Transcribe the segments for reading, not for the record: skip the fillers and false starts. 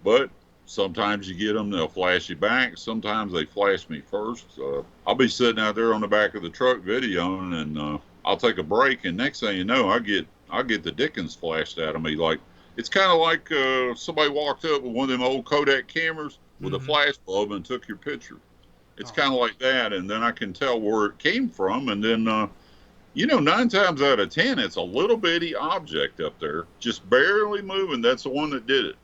But sometimes you get them, they'll flash you back. Sometimes they flash me first. I'll be sitting out there on the back of the truck videoing, and I'll take a break, and next thing you know, I get the Dickens flashed out of me. Like it's kind of like somebody walked up with one of them old Kodak cameras with a Mm-hmm. flash bulb and took your picture. It's Oh, kind of like that, and then I can tell where it came from, and then 9 times out of 10, it's a little bitty object up there, just barely moving. That's the one that did it.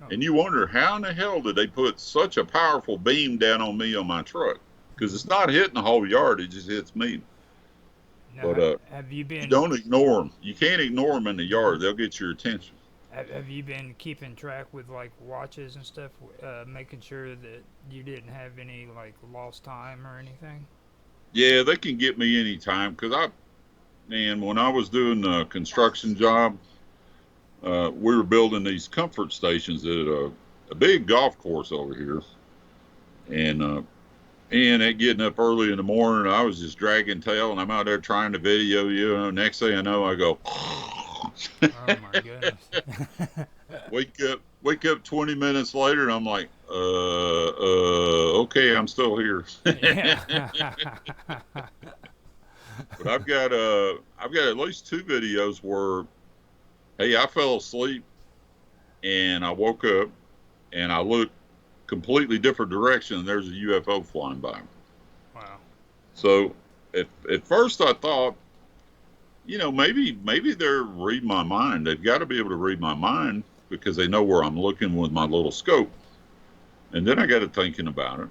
oh, And you wonder how in the hell did they put such a powerful beam down on me on my truck? Because it's mm-hmm. not hitting the whole yard; it just hits me. Now, But have you you been? don't ignore them. You can't ignore them in the Mm-hmm. yard; they'll get your attention. Have you been keeping track with like watches and stuff, making sure that you didn't have any like lost time or anything? Yeah, they can get me anytime. Because man, when I was doing the construction job, we were building these comfort stations at a big golf course over here, and at getting up early in the morning, I was just dragging tail, and I'm out there trying to video you. And next thing I know, I go, Oh my goodness. wake up 20 minutes later, and I'm like, okay, I'm still here. Yeah. But I've got at least two videos where, hey, I fell asleep and I woke up and I looked completely different direction, and there's a UFO flying by. Wow. So at first I thought, maybe they're reading my mind. They've got to be able to read my mind because they know where I'm looking with my little scope. And then I got to thinking about it,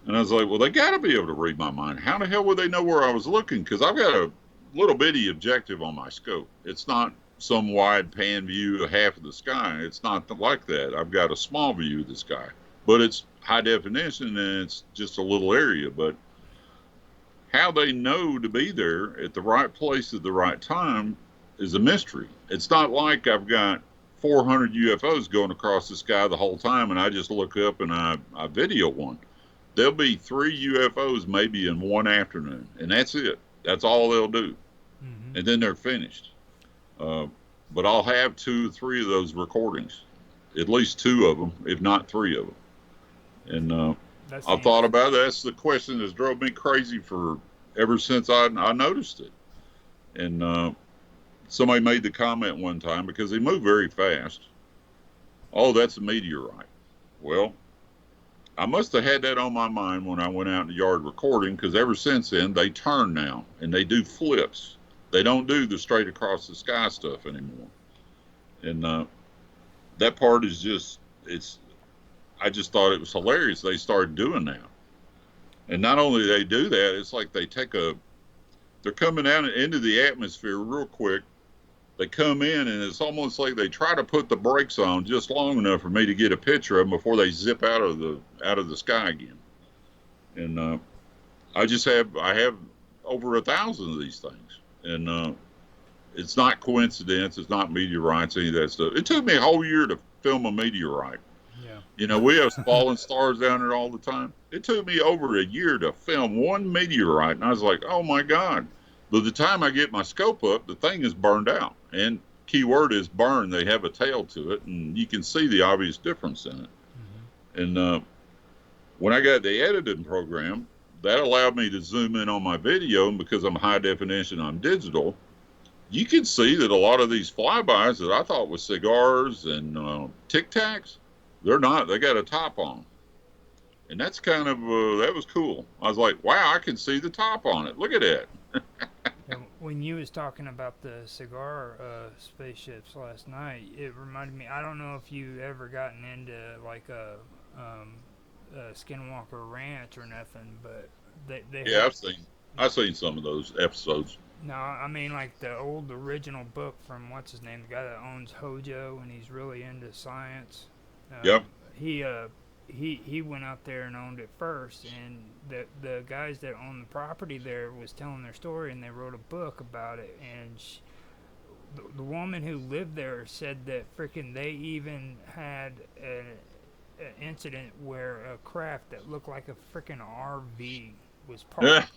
and I was like, well, they got to be able to read my mind. How the hell would they know where I was looking? Because I've got a little bitty objective on my scope. It's not some wide pan view of half of the sky. It's not like that. I've got a small view of the sky, but it's high definition and it's just a little area. But how they know to be there at the right place at the right time is a mystery. It's not like I've got 400 UFOs going across the sky the whole time and I just look up and I video one. There'll be 3 UFOs maybe in one afternoon, and that's it. That's all they'll do. Mm-hmm. And then they're finished. Uh, but I'll have 2 or 3 of those recordings, at least 2 of them, if not 3 of them. And That I've thought seems. about it. That's the question that's drove me crazy for ever since I noticed it. And somebody made the comment one time because they move very fast. Oh, that's a meteorite. Well, I must have had that on my mind when I went out in the yard recording because ever since then they turn now and they do flips. They don't do the straight across the sky stuff anymore. And that part is just it's. I just thought it was hilarious. They started doing that, and not only do they do that, it's like they're coming out into the atmosphere real quick. They come in, and it's almost like they try to put the brakes on just long enough for me to get a picture of them before they zip out of the sky again. And I have over 1,000 of these things, and it's not coincidence. It's not meteorites, any of that stuff. It took me a whole year to film a meteorite. Yeah. We have falling stars down there all the time. It took me over a year to film one meteorite, and I was like, oh my God. By the time I get my scope up, the thing is burned out. And key word is burn. They have a tail to it, and you can see the obvious difference in it. Mm-hmm. And when I got the editing program, that allowed me to zoom in on my video, and because I'm high definition, I'm digital. You can see that a lot of these flybys that I thought was cigars and Tic Tacs, they're not. They got a top on, and that's kind of that was cool. I was like, wow, I can see the top on it. Look at that. Yeah, when you was talking about the cigar spaceships last night, it reminded me. I don't know if you ever gotten into like a Skinwalker Ranch or nothing, but they Yeah, have. I've seen some of those episodes. No, I mean like the old original book from what's his name, the guy that owns Hojo, and he's really into science. Yep. He he went out there and owned it first, and the guys that own the property there was telling their story, and they wrote a book about it. And the woman who lived there said that freaking they even had an incident where a craft that looked like a freaking RV was parked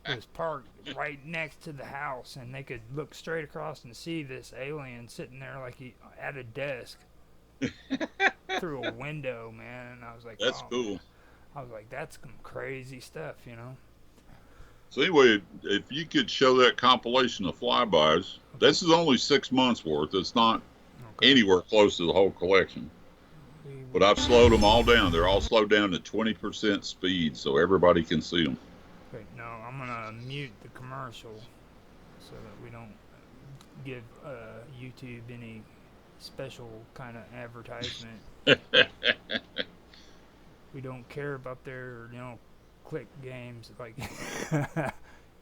was parked right next to the house, and they could look straight across and see this alien sitting there like he at a desk. through a window, man, and I was like, That's oh man, cool. I was like, that's some crazy stuff, you know. So anyway, if you could show that compilation of flybys, Okay, this is only 6 months worth. It's not okay. anywhere close to the whole collection. We But will. I've slowed them all down. They're all slowed down to 20% speed so everybody can see them. Wait, no, I'm gonna mute the commercial so that we don't give YouTube any special kind of advertisement. We don't care about their, click games like,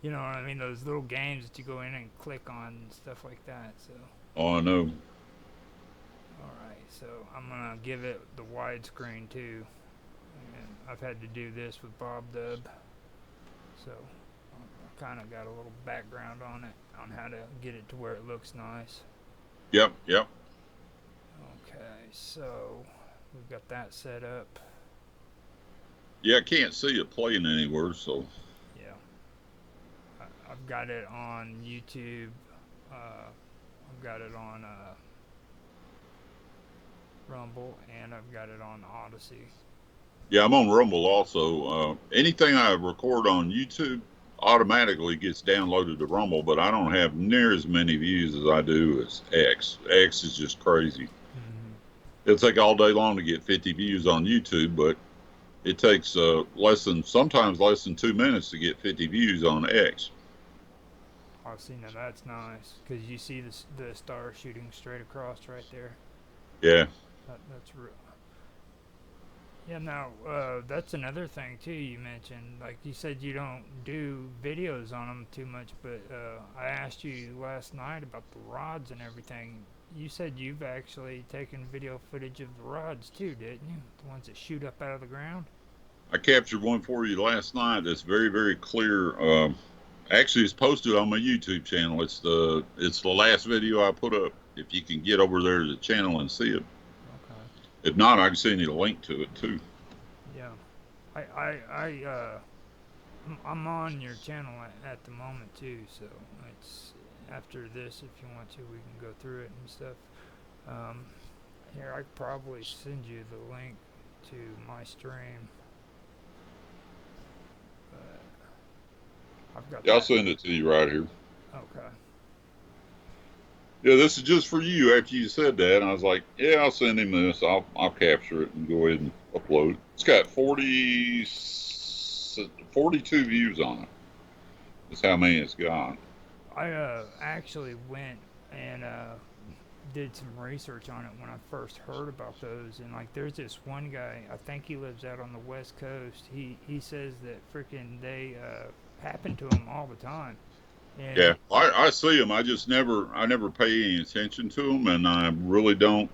you know what I mean? Those little games that you go in and click on and stuff like that. So, Oh, I know. all right. So I'm gonna give it the widescreen too. And I've had to do this with bobdub, so I kind of got a little background on it on how to get it to where it looks nice. Yep, yep. Okay, so we've got that set up. Yeah, I can't see it playing anywhere, so Yeah, I've got it on YouTube. I've got it on Rumble, and I've got it on Odyssey. yeah, I'm on Rumble also. Anything I record on YouTube automatically gets downloaded to Rumble, but I don't have near as many views as I do as X. X is just crazy. Mm-hmm. It'll take all day long to get 50 views on YouTube, but it takes sometimes less than 2 minutes to get 50 views on X. I see. Now that's nice because you see the star shooting straight across right there. Yeah, That's real. Yeah. Now that's another thing too. You mentioned, like you said, you don't do videos on them too much, but I asked you last night about the rods and everything. You said you've actually taken video footage of the rods too, didn't you? The ones that shoot up out of the ground. I captured one for you last night that's very, very clear. Actually, it's posted on my YouTube channel. It's the last video I put up. If you can get over there to the channel and see it. Okay. If not, I can send you the link to it too. Yeah. I'm on your channel at the moment too, so it's after this. If you want to, we can go through it and stuff. Um, Here, I could probably send you the link to my stream. I've got Yeah, I'll that. send it to you right here. Okay. Yeah, this is just for you. After you said that, and I was like, yeah, I'll send him this. I'll capture it and go ahead and upload it. It's got 42 views on it. That's how many it's got. I actually went and did some research on it when I first heard about those, and like, there's this one guy. I think he lives out on the West Coast. He says that freaking they happen to him all the time, and Yeah, I see them. I never pay any attention to them, and I really don't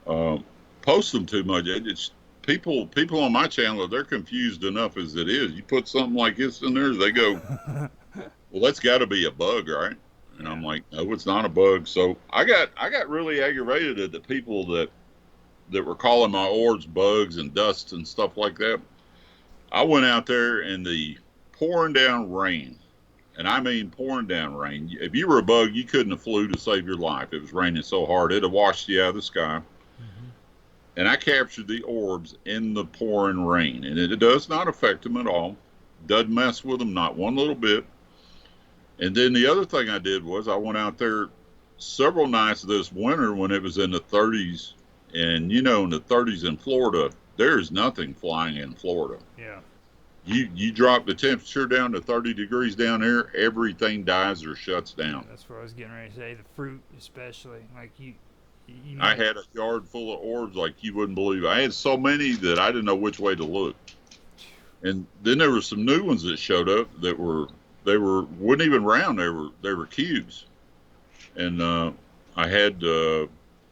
uh, post them too much. It's people on my channel, they're confused enough as it is. You put something like this in there, they go, "Well, that's got to be a bug, right?" And yeah, I'm like, "No, it's not a bug." So I got really aggravated at the people that were calling my orbs bugs and dust and stuff like that. I went out there in the pouring down rain, and I mean pouring down rain. If you were a bug, you couldn't have flew to save your life. It was raining so hard it'd have washed you out of the sky. hmm, And I captured the orbs in the pouring rain, and it does not affect them at all. Doesn't mess with them, not one little bit. And then the other thing I did was I went out there several nights this winter when it was in the 30s, and in the 30s in Florida, there's nothing flying in Florida. yeah. You drop the temperature down to 30 degrees down here, everything dies or shuts Yeah, down. that's what I was getting ready to say. The fruit, especially, like you I might. had a yard full of orbs like you wouldn't believe. I had so many that I didn't know which way to look. And then there were some new ones that showed up that weren't even round. They were cubes. And I had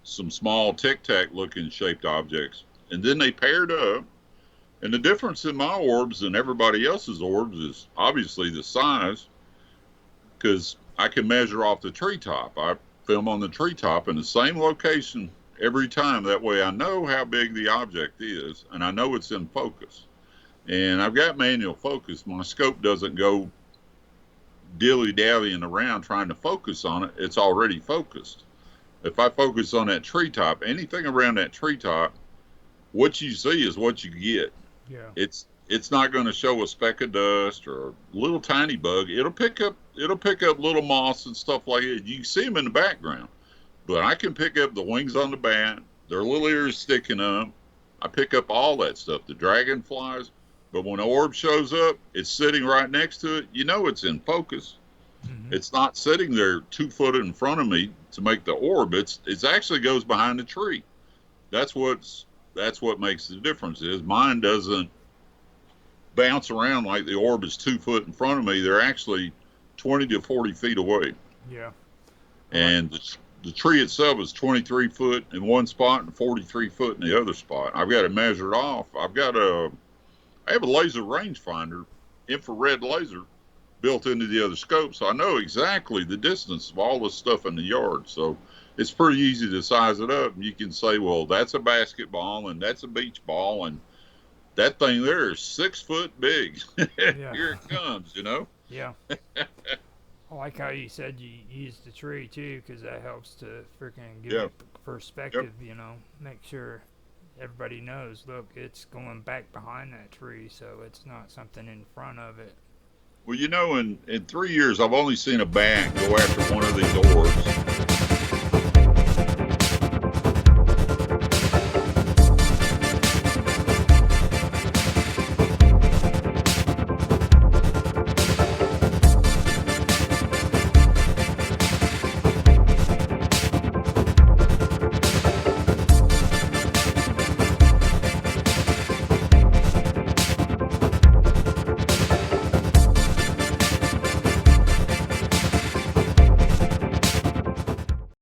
some small tic tac looking shaped objects. And then they paired up. And the difference in my orbs and everybody else's orbs is obviously the size, because I can measure off the treetop. I film on the treetop in the same location every time. That way I know how big the object is and I know it's in focus. And I've got manual focus. My scope doesn't go dilly dallying around trying to focus on it. It's already focused. if I focus on that treetop, anything around that treetop, what you see is what you get. Yeah. It's not going to show a speck of dust or a little tiny bug. It'll pick up little moths and stuff like that. You can see them in the background, but I can pick up the wings on the bat, their little ears sticking up. I pick up all that stuff, the dragonflies. But when an orb shows up, it's sitting right next to it. You know it's in focus. Mm-hmm. It's not sitting there 2 foot in front of me to make the orb. It's actually goes behind the tree. That's what makes the difference. Is mine doesn't bounce around like the orb is 2 foot in front of me. They're actually 20 to 40 feet away. Yeah. And the tree itself is 23 foot in one spot and 43 foot in the other spot. I've got it measured off. I have a laser rangefinder, infrared laser, built into the other scope, so I know exactly the distance of all the stuff in the yard. So it's pretty easy to size it up. You can say, well, that's a basketball and that's a beach ball, and that thing there is 6 foot big. Yeah. Here it comes, you know? Yeah. I like how you said you use the tree too, because that helps to freaking give Yeah. it perspective. You know, make sure everybody knows. Look, it's going back behind that tree, so it's not something in front of it. Well, you know, in 3 years, I've only seen a bat go after one of these orbs